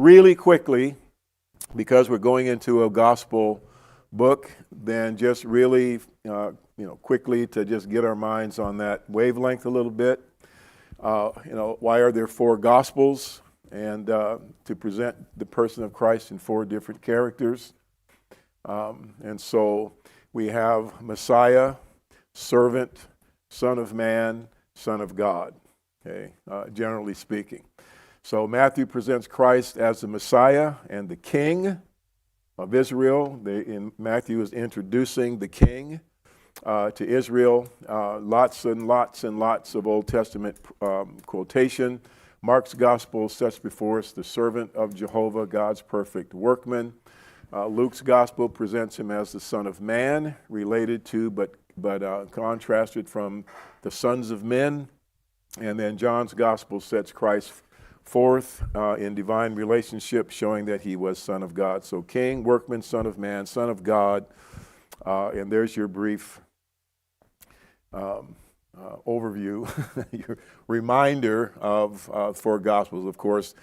really quickly, because we're going into a gospel book, then just really, quickly to just get our minds on that wavelength a little bit. Why are there four gospels? And to present the person of Christ in four different characters. And so we have Messiah, servant, Son of Man, Son of God, generally speaking. So Matthew presents Christ as the Messiah and the King of Israel. Matthew is introducing the King to Israel. Lots and lots and lots of Old Testament quotation. Mark's gospel sets before us the servant of Jehovah, God's perfect workman. Luke's gospel presents him as the Son of Man, related to but contrasted from the sons of men. And then John's gospel sets Christ forth in divine relationship, showing that he was Son of God. So King, workman, Son of Man, Son of God. And there's your brief overview, your reminder of four gospels. Of course,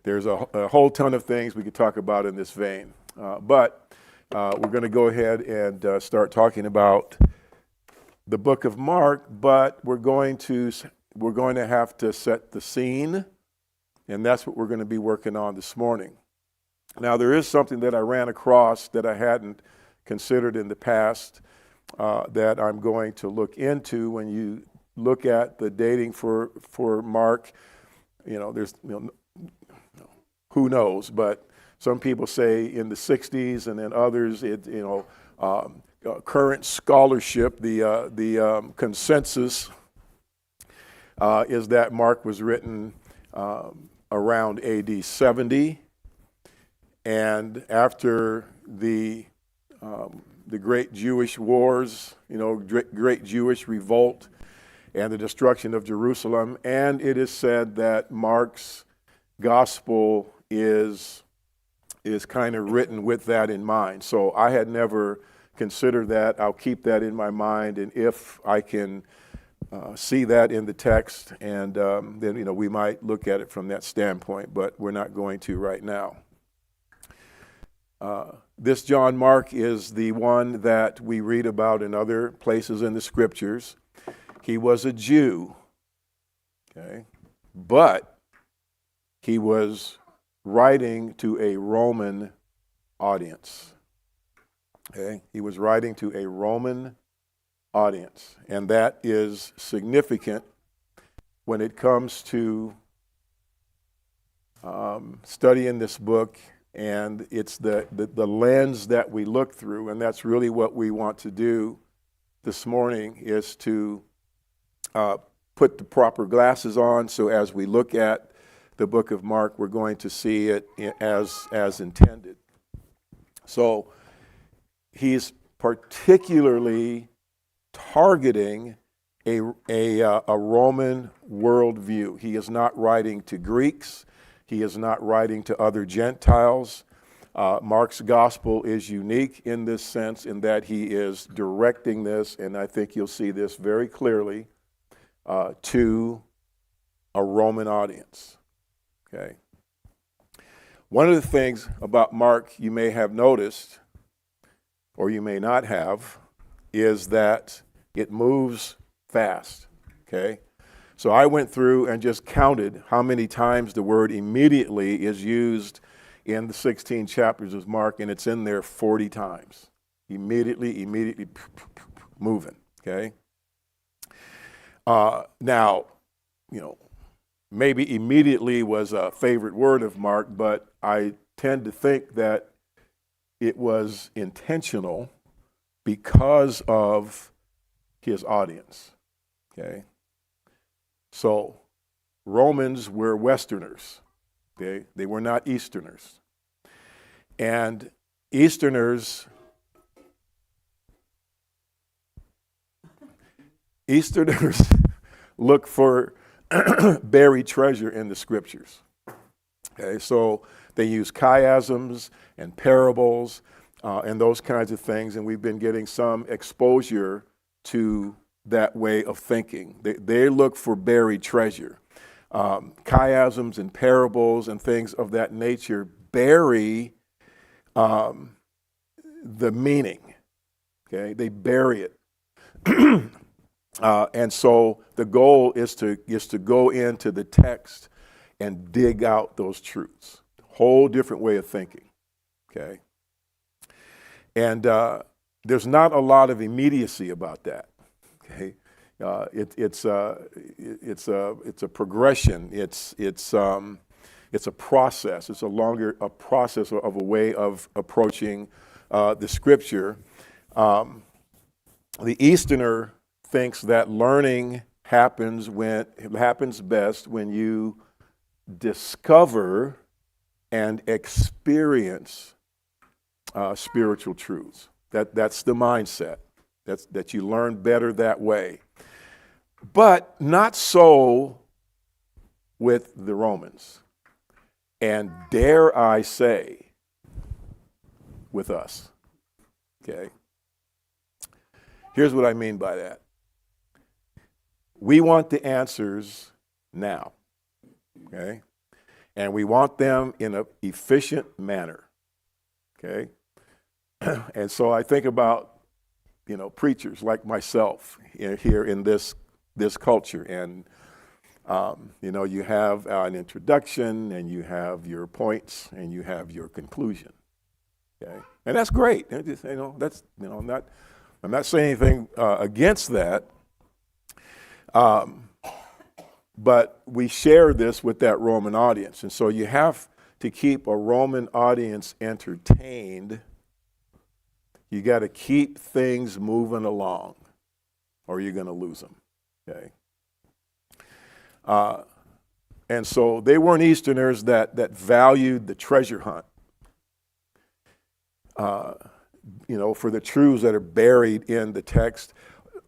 there's a whole ton of things we could talk about in this vein. But we're going to go ahead and start talking about the book of Mark, but we're going to have to set the scene, and that's what we're going to be working on this morning. Now, there is something that I ran across that I hadn't considered in the past that I'm going to look into. When you look at the dating for Mark, there's who knows, but some people say in the 60s, and then others, current scholarship, the consensus is that Mark was written around AD 70, and after the great Jewish wars, great Jewish revolt, and the destruction of Jerusalem. And it is said that Mark's gospel is kind of written with that in mind. So I had never considered that. I'll keep that in my mind, and if I can see that in the text, and then we might look at it from that standpoint, but we're not going to right now. This John Mark is the one that we read about in other places in the scriptures. He was a Jew, but he was writing to a Roman audience. He was writing to a Roman audience, and that is significant when it comes to studying this book. And it's the lens that we look through, and that's really what we want to do this morning, is to put the proper glasses on, so as we look at the book of Mark, we're going to see it as intended. So he's particularly targeting a Roman worldview. He is not writing to Greeks. He is not writing to other Gentiles. Mark's gospel is unique in this sense, in that he is directing this, and I think you'll see this very clearly, to a Roman audience. One of the things about Mark you may have noticed, or you may not have, is that it moves fast. So I went through and just counted how many times the word immediately is used in the 16 chapters of Mark, and it's in there 40 times. Immediately, moving, Now, maybe immediately was a favorite word of Mark, but I tend to think that it was intentional because of his audience, So Romans were Westerners, They were not Easterners. And Easterners look for buried treasure in the scriptures. So they use chiasms and parables and those kinds of things, and we've been getting some exposure to that way of thinking. They look for buried treasure. chiasms and parables and things of that nature bury the meaning. Okay, they bury it. And so the goal is to go into the text and dig out those truths. Whole different way of thinking. Okay, and there's not a lot of immediacy about that. Okay, it's a progression. It's a process. It's a process of a way of approaching the Scripture. The Easterner thinks that learning happens best when you discover and experience spiritual truths. That's the mindset. That you learn better that way. But not so with the Romans. And dare I say, with us. Okay? Here's what I mean by that. We want the answers now. Okay? And we want them in an efficient manner. Okay? And so I think about, preachers like myself here in this culture. And, you have an introduction, and you have your points, and you have your conclusion. Okay? And that's great. I'm not saying anything against that. But we share this with that Roman audience. And so you have to keep a Roman audience entertained. You got to keep things moving along, or you're going to lose them. Okay. And so they weren't Easterners that valued the treasure hunt. For the truths that are buried in the text,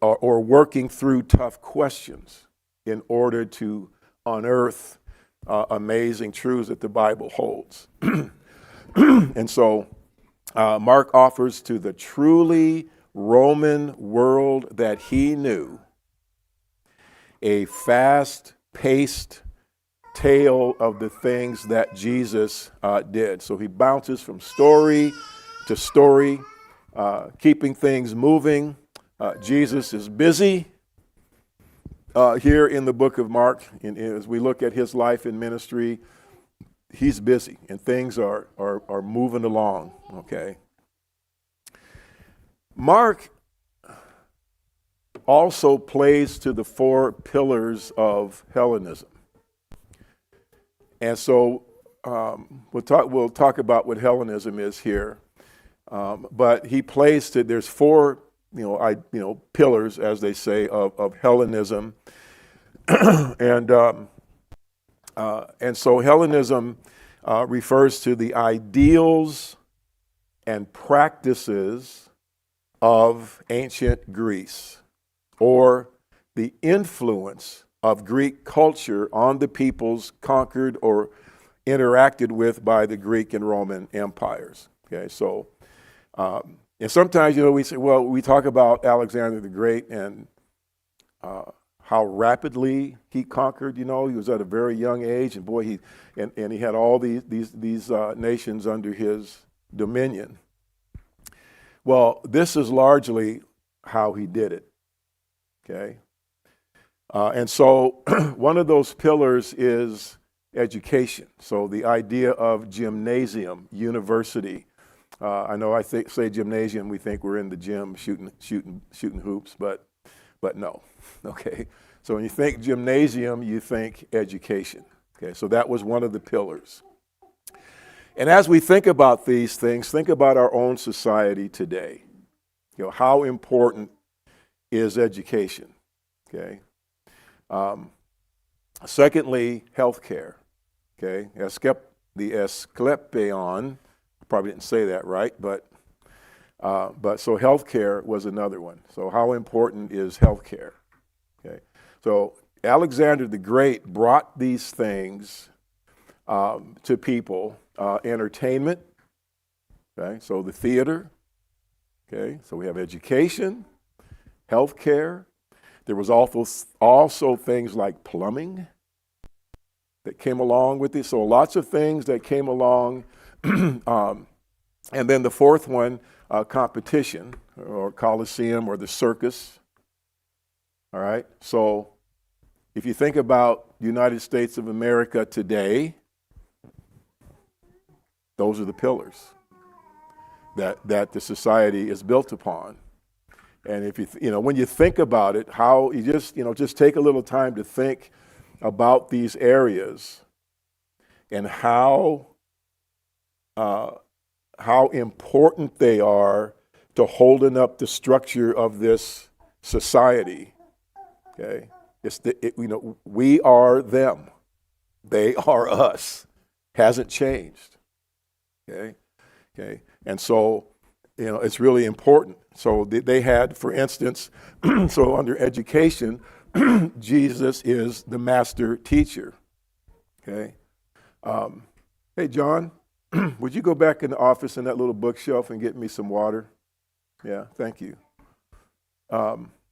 or working through tough questions in order to unearth amazing truths that the Bible holds. And so Mark offers to the truly Roman world that he knew a fast-paced tale of the things that Jesus did. So he bounces from story to story, keeping things moving. Jesus is busy here in the book of Mark. And as we look at his life and ministry, he's busy, and things are moving along, okay? Mark also plays to the four pillars of Hellenism. And so we'll talk about what Hellenism is here. But he plays to, there's four pillars, as they say, of Hellenism. And so Hellenism refers to the ideals and practices of ancient Greece, or the influence of Greek culture on the peoples conquered or interacted with by the Greek and Roman empires. Okay, so and sometimes we say, well, we talk about Alexander the Great and how rapidly he conquered. He was at a very young age, and boy, he had all these nations under his dominion. Well, this is largely how he did it. Okay, and so one of those pillars is education. So the idea of gymnasium, university. I know say gymnasium, we think we're in the gym shooting hoops, but no. Okay, so when you think gymnasium, you think education. Okay, so that was one of the pillars. And as we think about these things, think about our own society today. How important is education? Okay. Secondly, healthcare. Okay, the Asclepion. Probably didn't say that right, but so healthcare was another one. So how important is healthcare? Okay, so Alexander the Great brought these things to people. Entertainment. Okay, so the theater. Okay, so we have education, healthcare. There was also things like plumbing. that came along with it. So lots of things that came along. And then the fourth one, competition, or Coliseum, or the circus. All right. So if you think about the United States of America today, those are the pillars that the society is built upon. And if when you think about it, how you just take a little time to think about these areas and how important they are to holding up the structure of this society. Okay, we are them, they are us. Hasn't changed. Okay, and so it's really important. So they had, for instance, so under education, Jesus is the master teacher. Okay, hey John, would you go back in the office in that little bookshelf and get me some water? Yeah, thank you.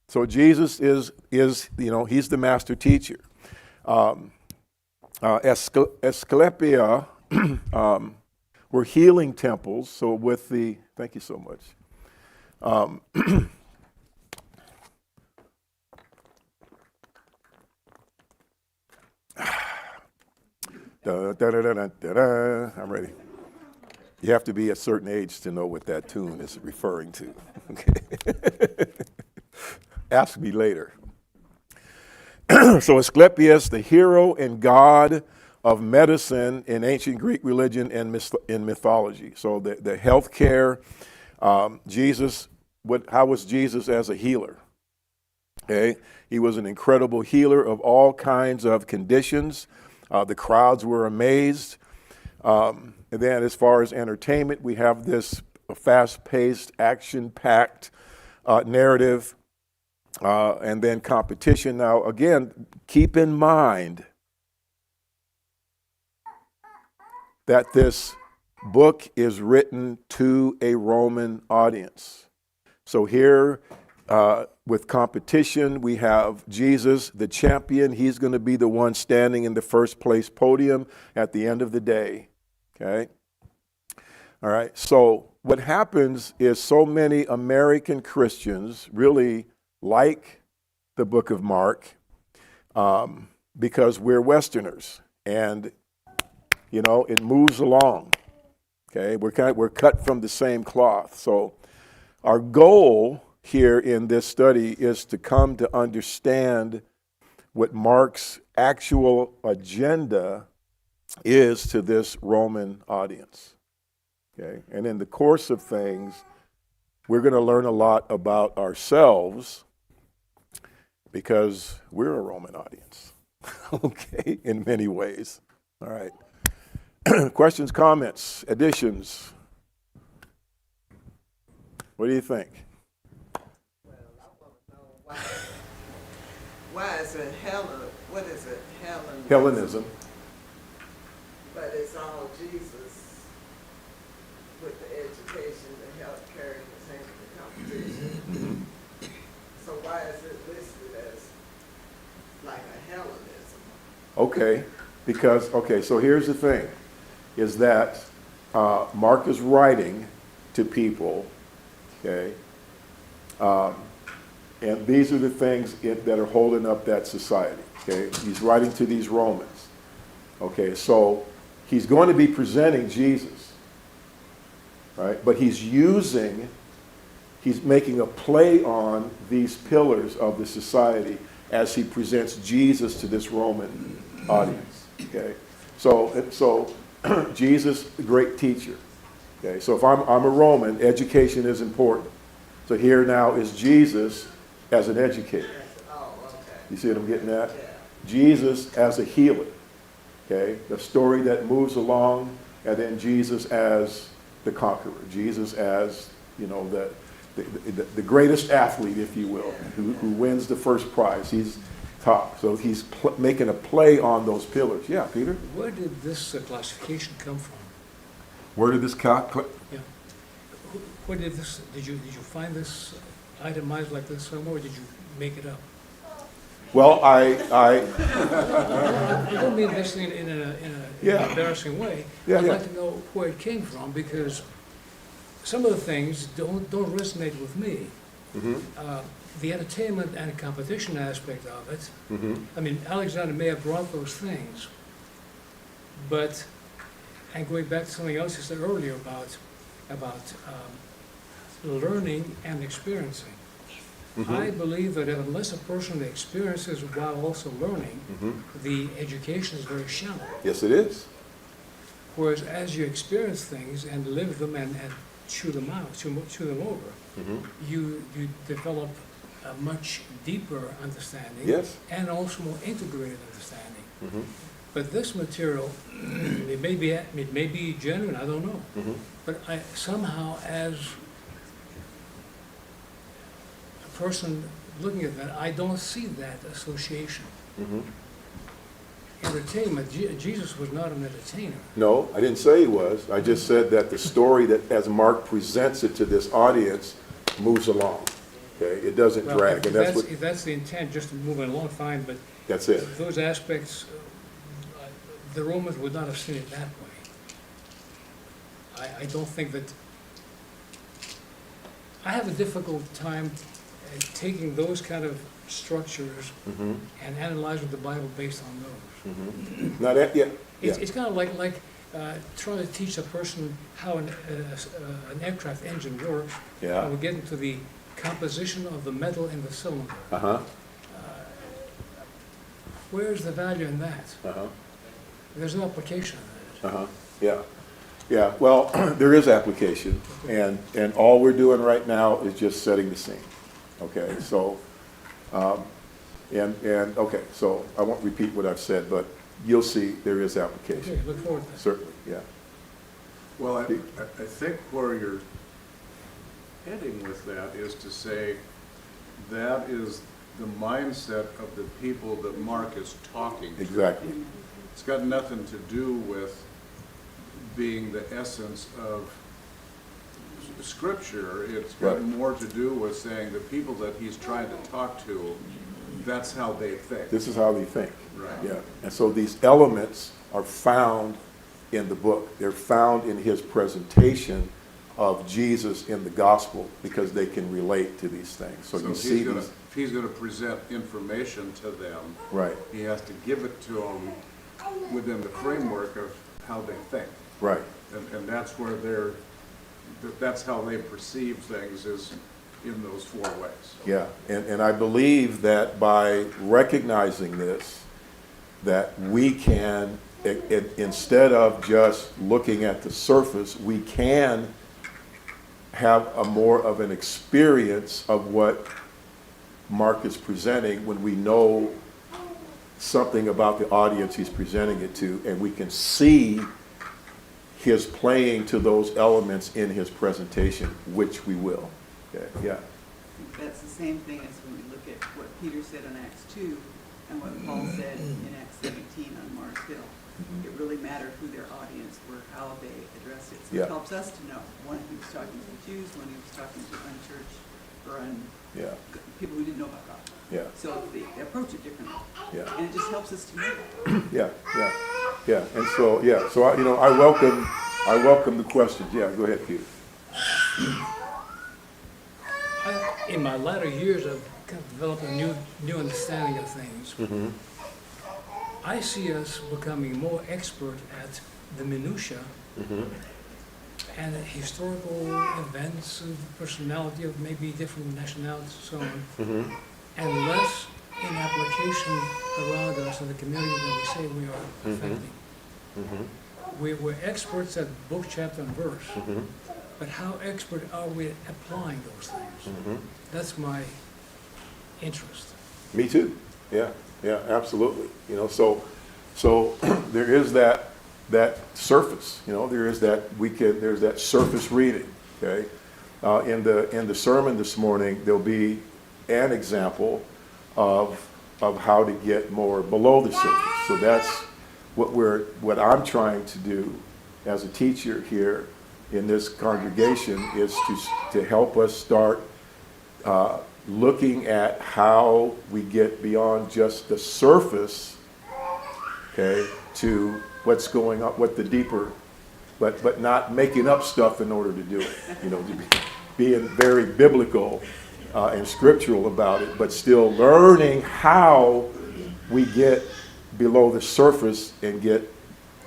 So Jesus is he's the master teacher. Asclepia were healing temples. So thank you so much. I'm ready. You have to be a certain age to know what that tune is referring to. Okay. Ask me later. So Asclepius, the hero and god of medicine in ancient Greek religion and in mythology. So the healthcare, Jesus, how was Jesus as a healer? Okay, he was an incredible healer of all kinds of conditions. The crowds were amazed. And then as far as entertainment, we have this fast-paced, action-packed narrative, and then competition. Now, again, keep in mind that this book is written to a Roman audience. So here, with competition, we have Jesus, the champion. He's going to be the one standing in the first place podium at the end of the day. Okay? All right. So what happens is so many American Christians really like the book of Mark because we're Westerners, and it moves along. Okay, we're cut from the same cloth. So our goal here in this study is to come to understand what Mark's actual agenda is to this Roman audience. Okay, and in the course of things, we're going to learn a lot about ourselves because we're a Roman audience. Okay, in many ways. All right. Questions, comments, additions? What do you think? Well, I want to know why is it what is it, Hellenism? Hellenism. But it's all Jesus with the education, the healthcare, and the competition. So why is it listed as like a Hellenism? Okay, so here's the thing, is that Mark is writing to people, okay, and these are the things that are holding up that society, okay? He's writing to these Romans, okay? So he's going to be presenting Jesus, right? But he's making a play on these pillars of the society as he presents Jesus to this Roman audience, okay? So Jesus, the great teacher, okay? So if I'm a Roman, education is important. So here now is Jesus as an educator. Oh, okay. You see what I'm getting at? Yeah. Jesus as a healer, okay? The story that moves along, and then Jesus as the conqueror. Jesus as, the greatest athlete, if you will, who wins the first prize. He's top. So he's making a play on those pillars. Yeah, Peter? Where did this classification come from? Where did this Yeah. Where did you find this itemized like this somewhere, or did you make it up? Well, I don't mean this in an Yeah. embarrassing way. Yeah, I'd yeah. like to know where it came from, because some of the things don't resonate with me. mhm, The entertainment and competition aspect of it, mhm, I mean, Alexander may have brought those things, but, and going back to something else you said earlier about learning and experiencing. I mhm, believe that unless a person experiences while also learning, mhm. the education is very shallow. Yes, it is. Whereas as you experience things and live them and chew them out, chew them over, Mhm. you develop a much deeper understanding. Yes. And also more integrated understanding. Mhm, But this material, it may be genuine, I don't know. mhm. But somehow as a person looking at that, I don't see that association. Mhm. Entertainment, Jesus was not an entertainer. No, I didn't say he was. I just said that the story that, as Mark presents it to this audience, moves along. Okay, it doesn't Well, drag, and that's what, if that's the intent, just to move it along, fine, but that's it. those aspects, the Romans would not have seen it that way. I don't think that, I have a difficult time taking those kind of structures Mhm, and analyzing the Bible based on those. mhm. Now that, yeah, yeah, It's kind of like trying to teach a person how an aircraft engine works. yeah, And we get into the composition of the metal in the cylinder. uh-huh, Where's the value in that? uh-huh, There's no application in that. uh-huh, yeah. Yeah, well, there is application, and all we're doing right now is just setting the scene. Okay, so, okay, so I won't repeat what I've said, but you'll see there is Okay, application, look forward to that. certainly, yeah. Well, I think where you're heading with that is to say that is the mindset of the people that Mark is talking to. Exactly, It's got nothing to do with being the essence of Scripture. It's got Right. more to do with saying the people that he's trying to talk to, that's how they think. this is how they think. Right. Yeah, and so these elements are found in the book. They're found in his presentation of Jesus in the gospel, because they can relate to these things. So you if see he's gonna- these, if he's gonna present information to them, right, he has to give it to them within the framework of how they think. right, And that's where that's how they perceive things, is in those four ways. yeah. And I believe that by recognizing this, that we can, instead of just looking at the surface, we can have a more of an experience of what Mark is presenting when we know something about the audience he's presenting it to, and we can see his playing to those elements in his presentation, which we will. Okay, yeah, That's the same thing as when we look at what Peter said in Acts 2 and what Paul said in Acts 17 on Mars Hill. It really mattered who their audience were, how they addressed it. So Yeah. it helps us to know, one, he was talking to the Jews, one, he was talking to unchurched or yeah, people who didn't know about God. yeah, So they approach it differently. yeah. And it just helps us to know that. Yeah, yeah, yeah, and so, yeah, so I welcome the questions. Yeah, go ahead, Peter. In my latter years, I've kind of developed a new understanding of things. Mm-hmm. I see us becoming more expert at the minutia Mm-hmm. and historical events and personality of maybe different nationalities and so on, Mm-hmm. and less in application around us in the community that we say we are Mhm. affecting. Mm-hmm. We're experts at book, chapter, and verse, Mm-hmm. but how expert are we at applying those things? Mm-hmm. That's my interest. Me too. Yeah, yeah, absolutely. So there is that surface. There is there's that surface reading. Okay, in the sermon this morning, there'll be an example of how to get more below the surface. So that's what I'm trying to do as a teacher here in this congregation, is to help us start looking at how we get beyond just the surface, okay, to what's going on, what the deeper, but not making up stuff in order to do it. You know, to being very biblical and scriptural about it, but still learning how we get below the surface and get,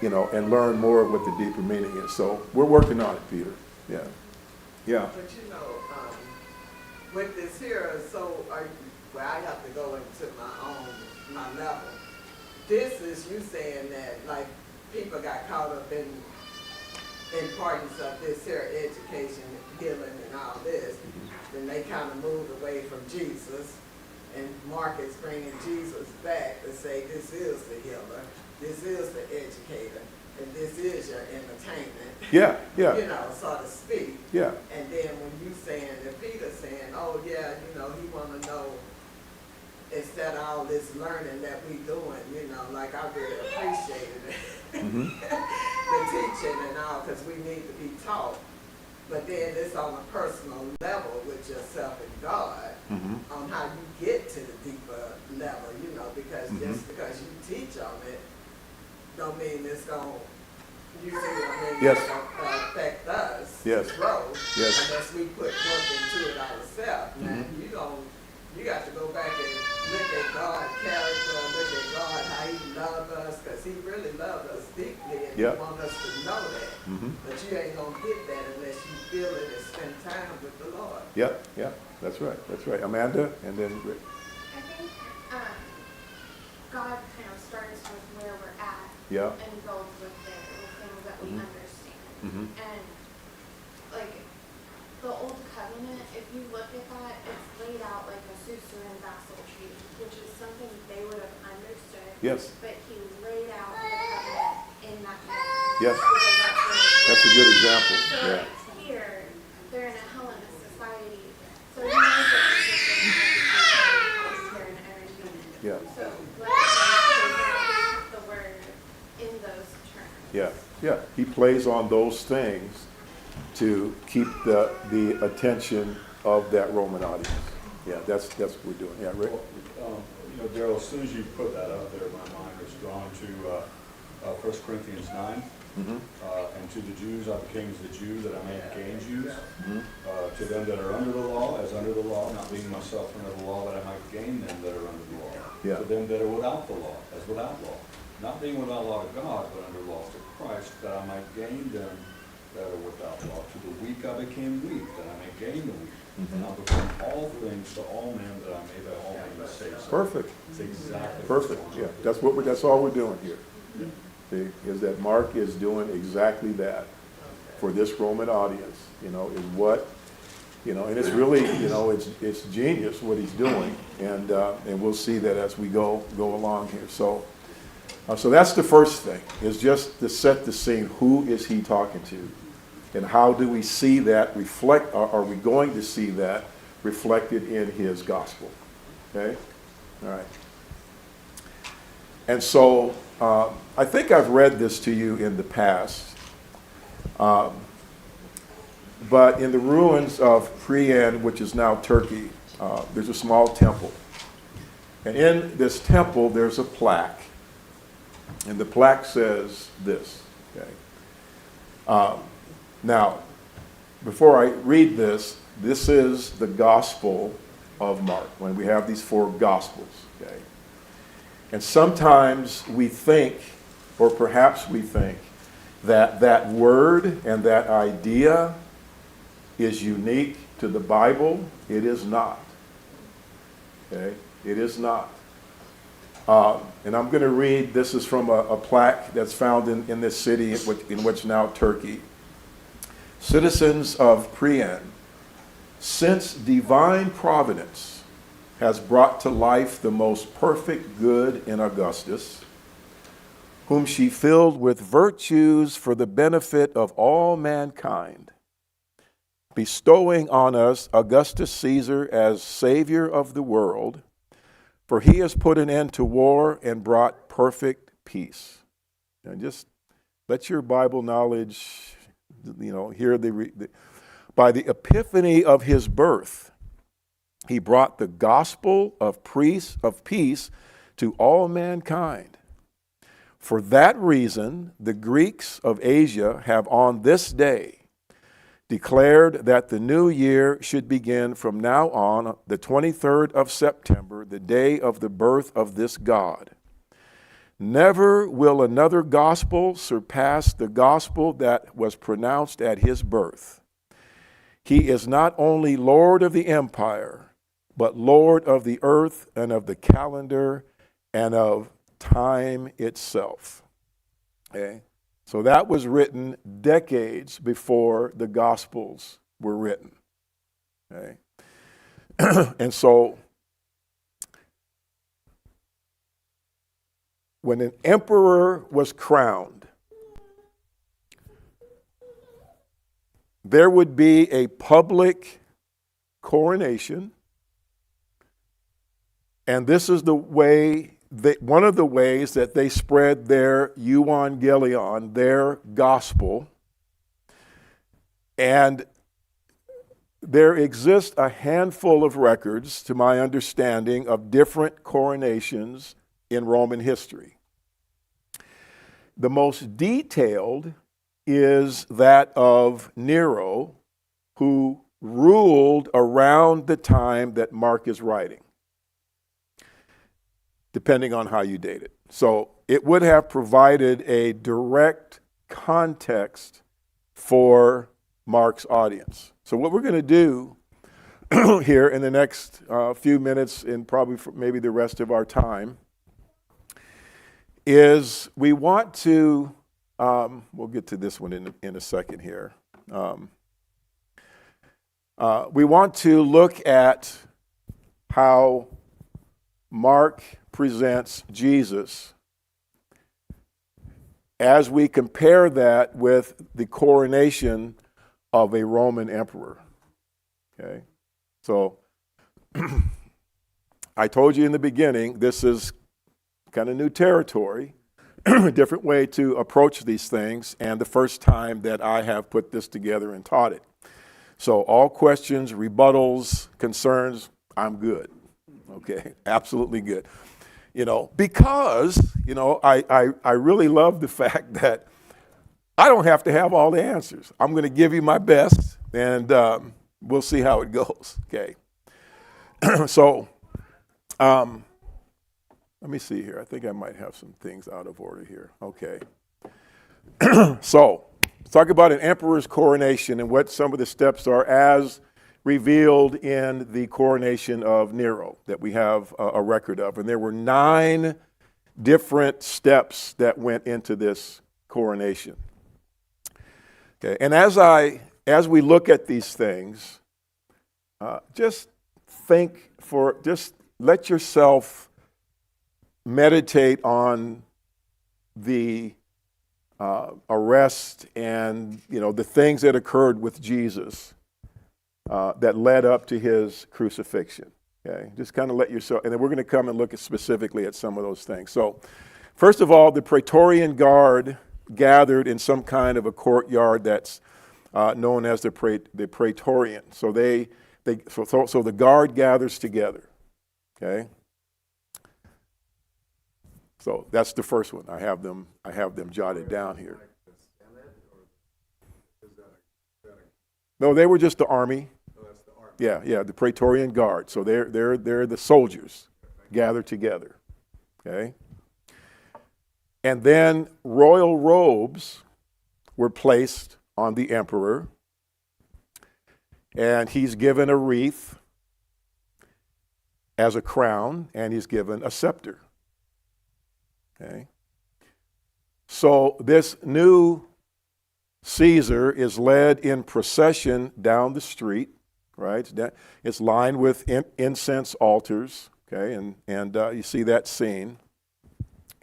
you know, and learn more of what the deeper meaning is. So we're working on it, Peter. Yeah. Yeah. But you know, with this here, so well, I have to go into my level. This is you saying that like people got caught up in importance of this here education, healing, and all this. Then they kind of moved away from Jesus, and Mark is bringing Jesus back to say this is the healer, this is the educator, and this is your entertainment. Yeah, yeah. You know, so to speak. Yeah. And then when you saying, if Peter's saying, oh yeah, you know, he want to know, instead of all this learning that we doing, you know, like I really appreciated it. The teaching and all, because we need to be taught. But then it's on a personal level with yourself and God, on how you get to the deeper level, you know, because just because you teach on it, don't mean it's going to, you see what I mean? Yes. Affect us Yes. to grow, Yes. unless we put work into it ourselves. Now, you got to go back and look at God's character, look at God, how he loved us, because he really loved us deeply, and Yeah. he wants us to know that. But you ain't going to get that unless you feel it and spend time with the Lord. Yeah, yeah. That's right. That's right. Amanda, and then Rick. I think God kind of starts with where we're at Yeah. and builds with things that we understand. And like the old covenant, if you look at that, it's laid out like a suzerain vassal treaty, which is something they would have understood. Yes. But he laid out the covenant in that covenant. Yes. Because that's where it That's a good example. so Yeah. like here, they're in a Hellenist society, so he knows that there's culture and everything. Yeah. So let's say the word in those terms. Yeah. Yeah. He plays on those things to keep the attention of that Roman audience. Yeah, that's what we're doing. Yeah, Rick. You know, Daryl, as soon as you put that up there, my mind was drawn to 1 Corinthians 9. And to the Jews I became as the Jew, that I may gain Jews. To them that are under the law, as under the law, not being myself under the law, that I might gain them that are under the law. Yeah. To them that are without the law, as without law. Not being without law to God, but under law to Christ, that I might gain them that are without law. To the weak I became weak, that I may gain the weak. And I become all things to all men, that I may by all means save some. Perfect. It's exactly. Perfect. Yeah. That's all we're doing here. See, is that Mark is doing exactly that for this Roman audience. You know, is what, you know, and it's really, you know, it's genius what he's doing, and we'll see that as we go along here. So that's the first thing, is just to set the scene. Who is he talking to, and how do we see that reflect? Are we going to see that reflected in his gospel? Okay, all right. And so I think I've read this to you in the past, but in the ruins of Priene, which is now Turkey, there's a small temple. And in this temple, there's a plaque. And the plaque says this. Okay? Now, before I read this, this is the Gospel of Mark, when we have these four Gospels. Okay? And sometimes we think, or perhaps we think, that that word and that idea is unique to the Bible. It is not. Okay? It is not. And I'm going to read, this is from a plaque that's found in this city, in which now Turkey. Citizens of Priene, since divine providence has brought to life the most perfect good in Augustus, whom she filled with virtues for the benefit of all mankind, bestowing on us Augustus Caesar as Savior of the world, for he has put an end to war and brought perfect peace. And just let your Bible knowledge, you know, hear by the epiphany of his birth, He brought the gospel of peace to all mankind. For that reason, the Greeks of Asia have on this day declared that the new year should begin from now on, the 23rd of September, the day of the birth of this God. Never will another gospel surpass the gospel that was pronounced at his birth. He is not only Lord of the empire, but Lord of the earth and of the calendar and of time itself. Okay? So that was written decades before the Gospels were written. Okay? And so when an emperor was crowned, there would be a public coronation. And this is the way, one of the ways that they spread their euangelion, their gospel. And there exists a handful of records, to my understanding, of different coronations in Roman history. The most detailed is that of Nero, who ruled around the time that Mark is writing, depending on how you date it. So it would have provided a direct context for Mark's audience. So what we're going to do here in the next few minutes, and probably for maybe the rest of our time, is we want to, we'll get to this one in a second here. We want to look at how Mark presents Jesus as we compare that with the coronation of a Roman emperor. Okay? So, I told you in the beginning, this is kind of new territory, a different way to approach these things, and the first time that I have put this together and taught it. So all questions, rebuttals, concerns, I'm good. Okay, absolutely good. Because, I really love the fact that I don't have to have all the answers. I'm going to give you my best, and we'll see how it goes. Okay. So, let me see here. I think I might have some things out of order here. Okay. So, let's talk about an emperor's coronation and what some of the steps are as revealed in the coronation of Nero that we have a record of. And there were 9 different steps that went into this coronation. Okay, and as we look at these things, just let yourself meditate on the arrest and the things that occurred with Jesus that led up to his crucifixion. Okay, just kind of let yourself, and then we're going to come and look specifically at some of those things. So, first of all, the Praetorian Guard gathered in some kind of a courtyard that's known as the Praetorian. So so the guard gathers together. Okay. So that's the first one. I have them jotted down here. No, they were just the army. Yeah, the Praetorian Guard. So they're the soldiers gathered together. Okay. And then royal robes were placed on the emperor, and he's given a wreath as a crown, and he's given a scepter. Okay. So this new Caesar is led in procession down the street, right? It's lined with incense altars, okay, and you see that scene.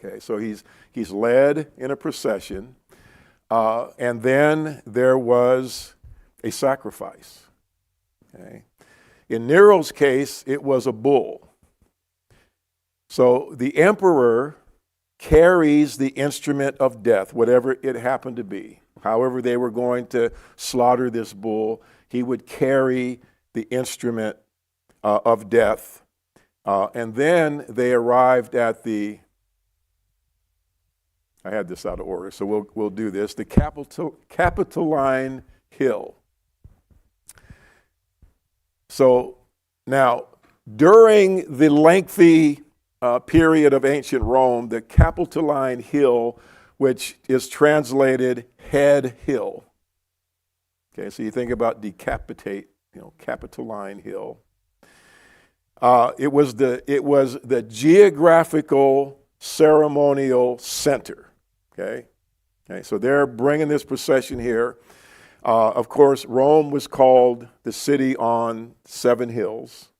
Okay, so he's led in a procession, and then there was a sacrifice. Okay. In Nero's case, it was a bull. So the emperor carries the instrument of death, whatever it happened to be. However they were going to slaughter this bull, he would carry the instrument of death. And then they arrived at the, I had this out of order, so we'll do this, the Capitoline Hill. So now, during the lengthy period of ancient Rome, the Capitoline Hill, which is translated Head Hill. Okay, so you think about decapitate, Capitoline Hill. It was the geographical ceremonial center. Okay, so they're bringing this procession here. Of course, Rome was called the city on 7 hills.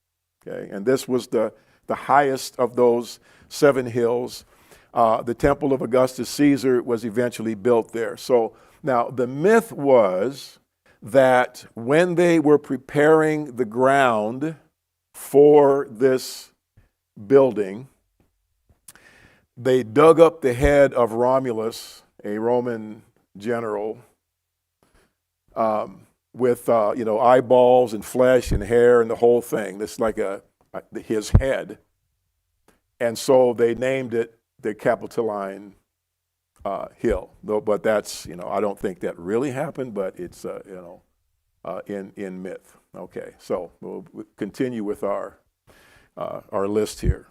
Okay, and this was the highest of those 7 hills. The Temple of Augustus Caesar was eventually built there. So now the myth was that when they were preparing the ground for this building, they dug up the head of Romulus, a Roman general, with eyeballs and flesh and hair and the whole thing. This is like his head, and so they named it the Capitoline Hill. But that's I don't think that really happened, but it's in myth. Okay, so we'll continue with our list here.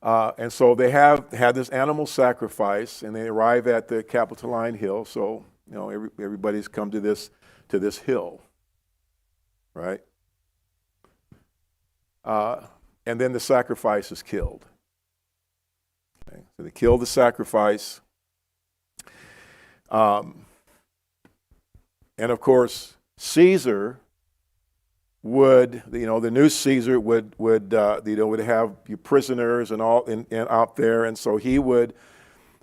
And so they had this animal sacrifice, and they arrive at the Capitoline Hill. So everybody's come to this hill, right? And then the sacrifice is killed. Okay, so they kill the sacrifice, and of course Caesar would, the new Caesar would have your prisoners and all and out there, and so he would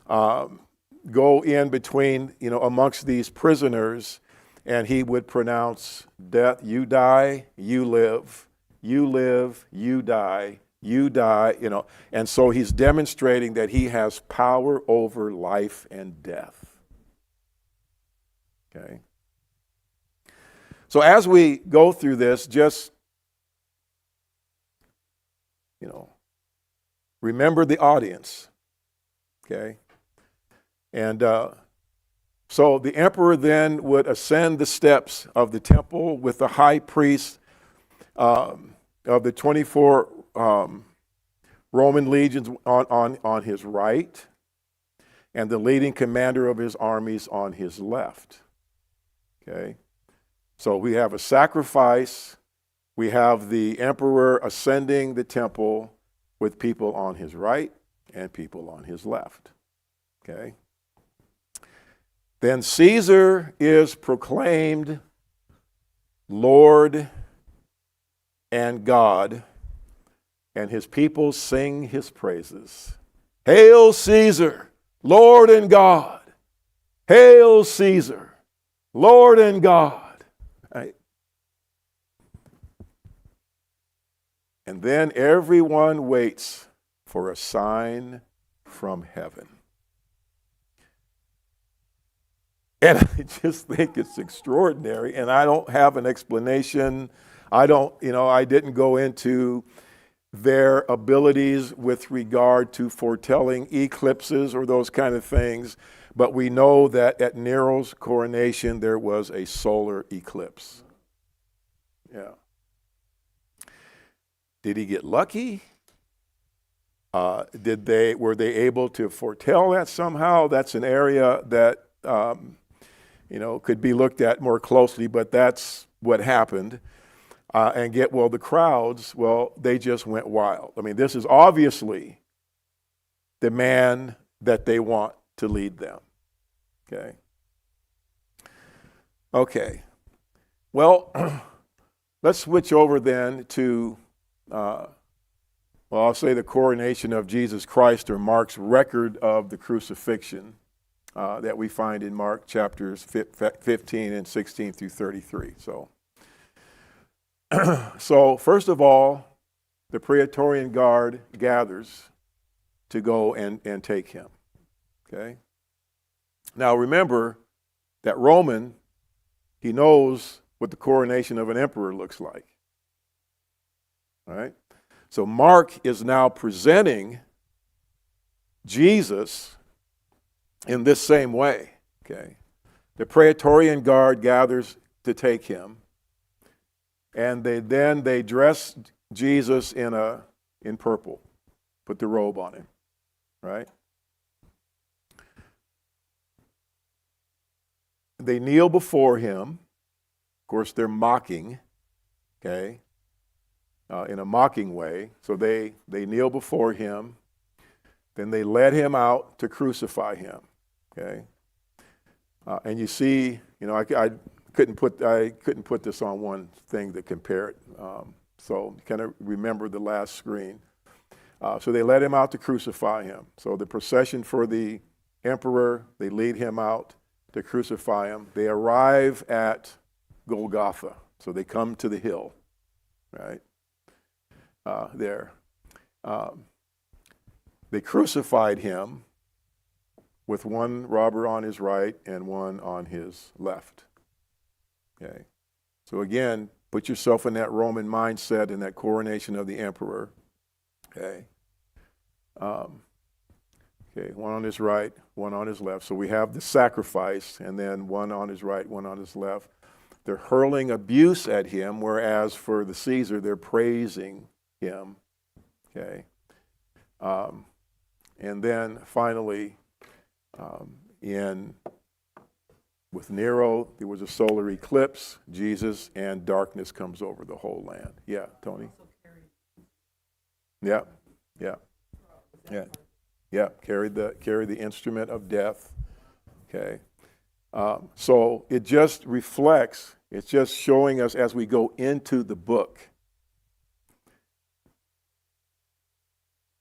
go in between, amongst these prisoners, and he would pronounce death, you die, you live, you live, you die, and so he's demonstrating that he has power over life and death. Okay. So as we go through this, just, remember the audience, okay? And so the emperor then would ascend the steps of the temple with the high priest of the 24 Roman legions on his right, and the leading commander of his armies on his left, okay? So we have a sacrifice, we have the emperor ascending the temple with people on his right and people on his left. Okay? Then Caesar is proclaimed Lord and God, and his people sing his praises. Hail Caesar, Lord and God. Hail Caesar, Lord and God. Right? And then everyone waits for a sign from heaven. And I just think it's extraordinary, and I don't have an explanation. I didn't go into their abilities with regard to foretelling eclipses or those kind of things, but we know that at Nero's coronation there was a solar eclipse. Yeah. Did he get lucky? Were they able to foretell that somehow? That's an area that could be looked at more closely, but that's what happened. The crowds, they just went wild. I mean, this is obviously the man that they want to lead them. Okay. Well, let's switch over then to, I'll say the coronation of Jesus Christ, or Mark's record of the crucifixion that we find in Mark chapters 15 and 16 through 33. So first of all, the Praetorian Guard gathers to go and take him. Okay? Now remember that Roman, he knows what the coronation of an emperor looks like. All right? So Mark is now presenting Jesus in this same way. Okay? The Praetorian Guard gathers to take him, and they dress Jesus in purple, put the robe on him, right? They kneel before him. Of course, they're mocking, okay, in a mocking way. So they kneel before him. Then they led him out to crucify him, okay. And you see, I couldn't put this on one thing to compare it. So kind of remember the last screen. So they led him out to crucify him. So the procession for the emperor, they lead him out to crucify him. They arrive at Golgotha. So they come to the hill, right? There. They crucified him with one robber on his right and one on his left. Okay. So again, put yourself in that Roman mindset in that coronation of the emperor. Okay. Okay, one on his right, one on his left. So we have the sacrifice, and then one on his right, one on his left. They're hurling abuse at him, whereas for the Caesar, they're praising him. Okay. And then finally, with Nero, there was a solar eclipse, Jesus, and darkness comes over the whole land. Yeah, Tony? Yeah, yeah, yeah. Yeah, carried the instrument of death. Okay. So it just reflects, it's just showing us as we go into the book.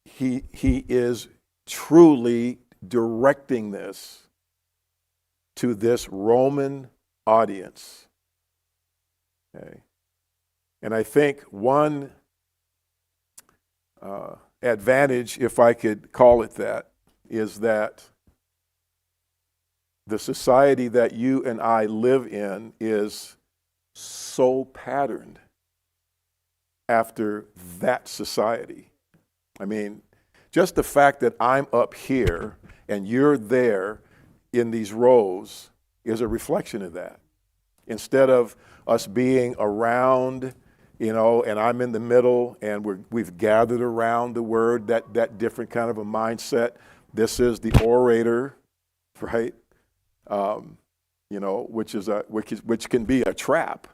He is truly directing this to this Roman audience. Okay. And I think one advantage, if I could call it that, is that the society that you and I live in is so patterned after that society. I mean, just the fact that I'm up here and you're there in these rows is a reflection of that. Instead of us being around, and I'm in the middle, and we've gathered around the word, that different kind of a mindset. This is the orator, right? Which can be a trap,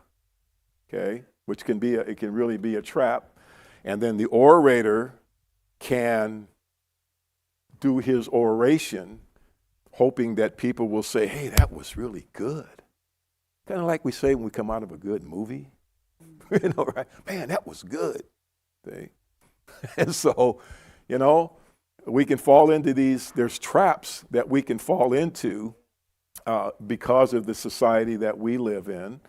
okay? It can really be a trap, and then the orator can do his oration, hoping that people will say, "Hey, that was really good." Kind of like we say when we come out of a good movie. Right? Man, that was good. See? And so, we can fall into there's traps that we can fall into because of the society that we live in.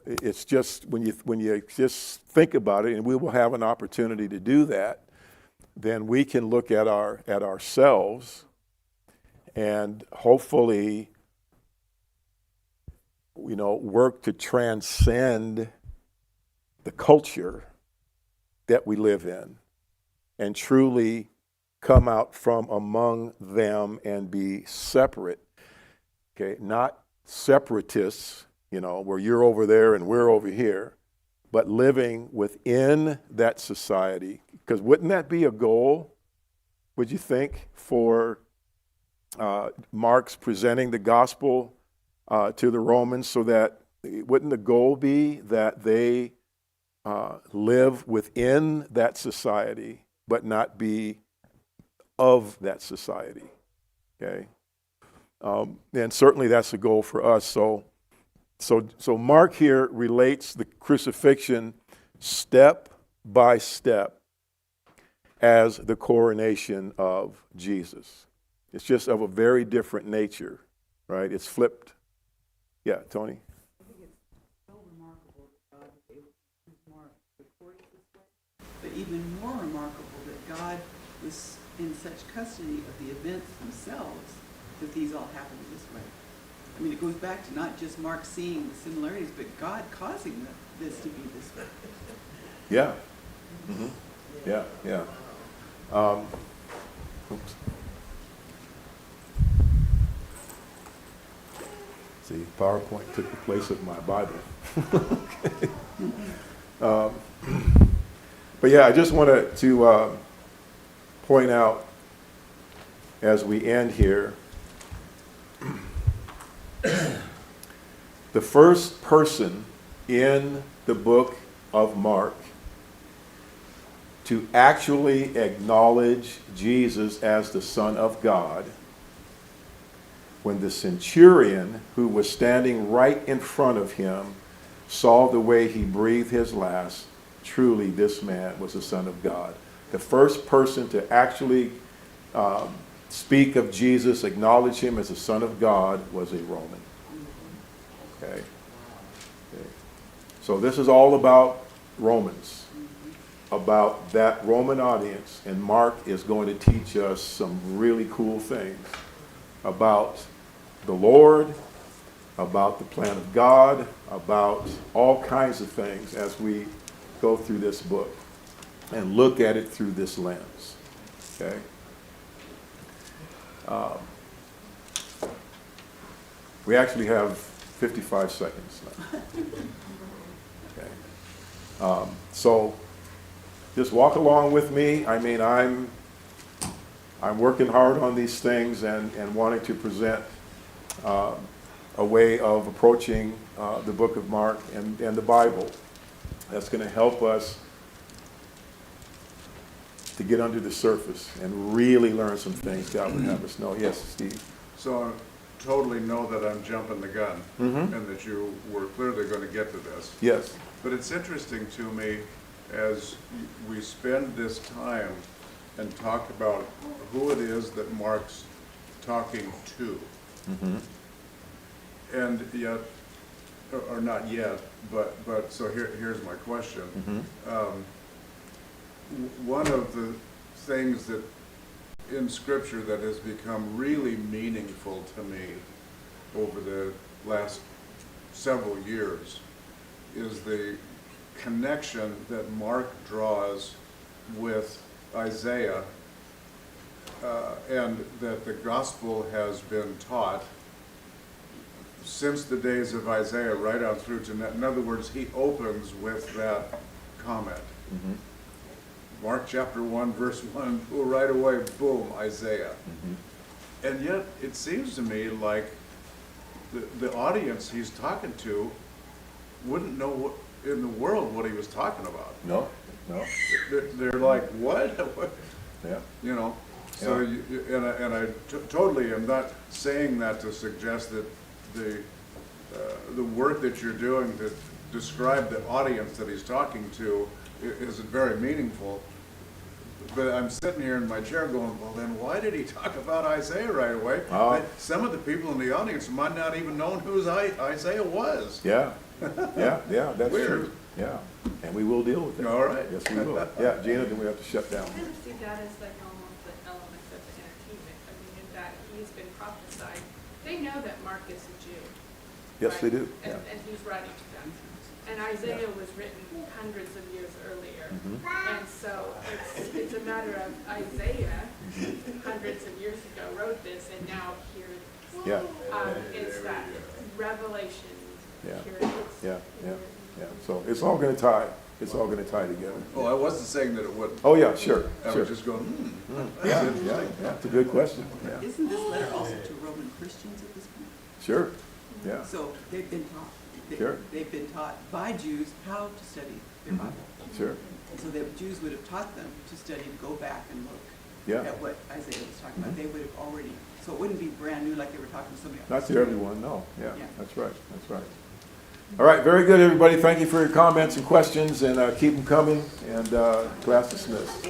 It's just, when you just think about it, and we will have an opportunity to do that, then we can look at ourselves and hopefully work to transcend the culture that we live in and truly come out from among them and be separate. Okay, not separatists, where you're over there and we're over here, but living within that society. Because wouldn't that be a goal, would you think, for Mark's presenting the gospel to the Romans, so that wouldn't the goal be that they live within that society but not be of that society? Okay, and certainly that's the goal for us. So Mark here relates the crucifixion step by step as the coronation of Jesus. It's just of a very different nature, right? It's flipped. Yeah, Tony? I think it's so remarkable that God was able to use Mark recorded this way, but even more remarkable that God was in such custody of the events themselves that these all happened this way. I mean, it goes back to not just Mark seeing the similarities, but God causing this to be this way. Yeah. Mhm. Yeah, yeah. Oops. See, PowerPoint took the place of my Bible. Okay. But yeah, I just wanted to point out as we end here, the first person in the book of Mark to actually acknowledge Jesus as the Son of God, when the centurion who was standing right in front of him saw the way he breathed his last, truly this man was the Son of God. The first person to actually speak of Jesus, acknowledge him as the Son of God, was a Roman. Okay. So this is all about Romans, about that Roman audience, and Mark is going to teach us some really cool things about the Lord, about the plan of God, about all kinds of things as we go through this book and look at it through this lens. Okay? We actually have 55 seconds now. Okay. So just walk along with me. I mean, I'm working hard on these things and wanting to present a way of approaching the book of Mark and the Bible that's going to help us to get under the surface and really learn some things God would have us know. Yes, Steve? So I totally know that I'm jumping the gun, Mhm. and that you were clearly going to get to this. Yes. But it's interesting to me as we spend this time and talk about who it is that Mark's talking to. Mm-hmm. And yet, or not yet, but so here's my question. Mm-hmm. One of the things that in Scripture that has become really meaningful to me over the last several years is the connection that Mark draws with Isaiah, and that the gospel has been taught since the days of Isaiah right on through to now. In other words, he opens with that comment. Mm-hmm. Mark chapter 1, verse 1, right away, boom, Isaiah. Mm-hmm. And yet, it seems to me like the audience he's talking to wouldn't know what in the world what he was talking about. No, no. They're like, what? Yeah. You know? So, Yeah. and I totally am not saying that to suggest that the work that you're doing to describe the audience that he's talking to isn't very meaningful. But I'm sitting here in my chair going, well, then why did he talk about Isaiah right away? Some of the people in the audience might not even know who Isaiah was. Yeah. Yeah, that's Weird. true. Yeah. And we will deal with it. All right. Yes, we will. Yeah, Gina, then we have to shut down. I kind of see that as like almost the element of the entertainment. I mean, in that he's been prophesied. They know that Mark is a Jew. Yes, they right? do. Yeah. And he's writing to them. And Isaiah was written hundreds of years earlier. Mhm. And so it's a matter of Isaiah, hundreds of years ago, wrote this, and now here it is. Yeah. It's that revelation. Yeah. Here it is. Yeah, yeah, yeah. So it's all going to tie. It's all going to tie together. Oh, I wasn't saying that it wouldn't. Oh, yeah, sure, I sure. was just going, Yeah, yeah, yeah. It's a good question. Yeah. Isn't this letter also to Roman Christians at this point? Sure. Yeah. So they've been taught. Sure. They've been taught by Jews how to study their Bible. Sure. So the Jews would have taught them to study, to go back and look Yeah. at what Isaiah was talking about. They would have already, so it wouldn't be brand new like they were talking to somebody else. Not to everyone, no. Yeah, Yeah. that's right. That's right. All right, very good, everybody. Thank you for your comments and questions, and keep them coming. And class dismissed.